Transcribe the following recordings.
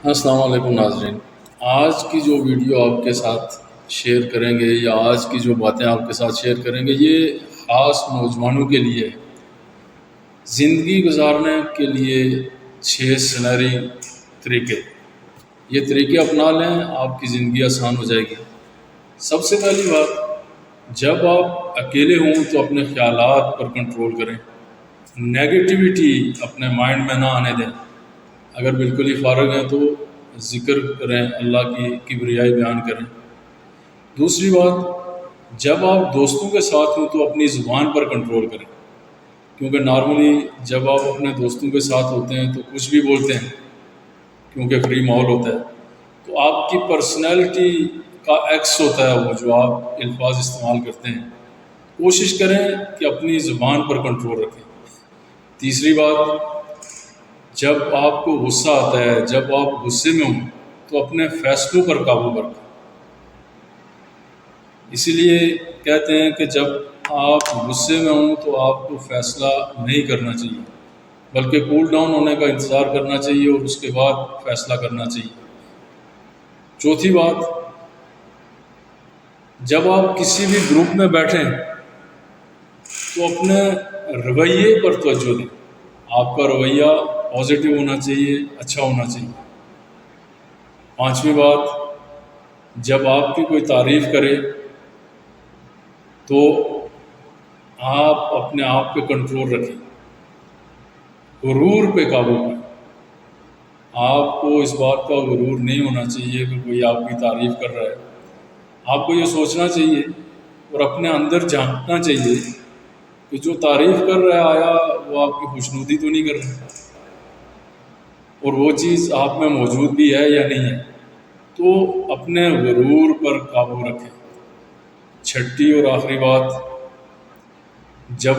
السلام علیکم ناظرین، آج کی جو ویڈیو آپ کے ساتھ شیئر کریں گے یا آج کی جو باتیں آپ کے ساتھ شیئر کریں گے یہ خاص نوجوانوں کے لیے ہے۔ زندگی گزارنے کے لیے 6 سنہری طریقے، یہ طریقے اپنا لیں، آپ کی زندگی آسان ہو جائے گی۔ سب سے پہلی بات، جب آپ اکیلے ہوں تو اپنے خیالات پر کنٹرول کریں، نیگیٹیوٹی اپنے مائنڈ میں نہ آنے دیں۔ اگر بالکل ہی فارغ ہیں تو ذکر کریں، اللہ کی کبریائی بیان کریں۔ دوسری بات، جب آپ دوستوں کے ساتھ ہوں تو اپنی زبان پر کنٹرول کریں، کیونکہ نارملی جب آپ اپنے دوستوں کے ساتھ ہوتے ہیں تو کچھ بھی بولتے ہیں کیونکہ فری ماحول ہوتا ہے، تو آپ کی پرسنالٹی کا ایکس ہوتا ہے وہ جو آپ الفاظ استعمال کرتے ہیں۔ کوشش کریں کہ اپنی زبان پر کنٹرول رکھیں۔ تیسری بات، جب آپ کو غصہ آتا ہے، جب آپ غصے میں ہوں تو اپنے فیصلوں پر قابو رکھیں۔ اسی لیے کہتے ہیں کہ جب آپ غصے میں ہوں تو آپ کو فیصلہ نہیں کرنا چاہیے، بلکہ کول ڈاؤن ہونے کا انتظار کرنا چاہیے اور اس کے بعد فیصلہ کرنا چاہیے۔ چوتھی بات، جب آپ کسی بھی گروپ میں بیٹھیں تو اپنے رویے پر توجہ دیں۔ آپ کا رویہ پازیٹیو ہونا چاہیے، اچھا ہونا چاہیے۔ پانچویں بات، جب آپ کی کوئی تعریف کرے تو آپ اپنے آپ پہ کنٹرول رکھیں، غرور پہ قابو پائیں۔ آپ کو اس بات کا غرور نہیں ہونا چاہیے کہ کوئی آپ کی تعریف کر رہا ہے۔ آپ کو یہ سوچنا چاہیے اور اپنے اندر جھانکنا چاہیے کہ جو تعریف کر رہا ہے آیا وہ آپ کی خوشنودی تو نہیں کر رہا، اور وہ چیز آپ میں موجود بھی ہے یا نہیں ہے۔ تو اپنے غرور پر قابو رکھیں۔ چھٹی اور آخری بات، جب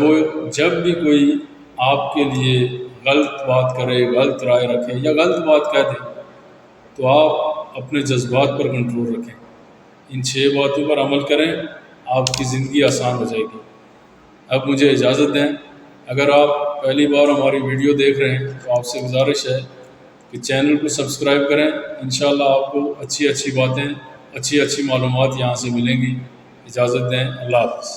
بھی کوئی آپ کے لیے غلط بات کرے، غلط رائے رکھے یا غلط بات کہہ دے تو آپ اپنے جذبات پر کنٹرول رکھیں۔ ان 6 باتوں پر عمل کریں، آپ کی زندگی آسان ہو جائے گی۔ اب مجھے اجازت دیں، اگر آپ پہلی بار ہماری ویڈیو دیکھ رہے ہیں تو آپ سے گزارش ہے کہ چینل کو سبسکرائب کریں۔ انشاءاللہ آپ کو اچھی باتیں، اچھی معلومات یہاں سے ملیں گی۔ اجازت دیں، اللہ حافظ۔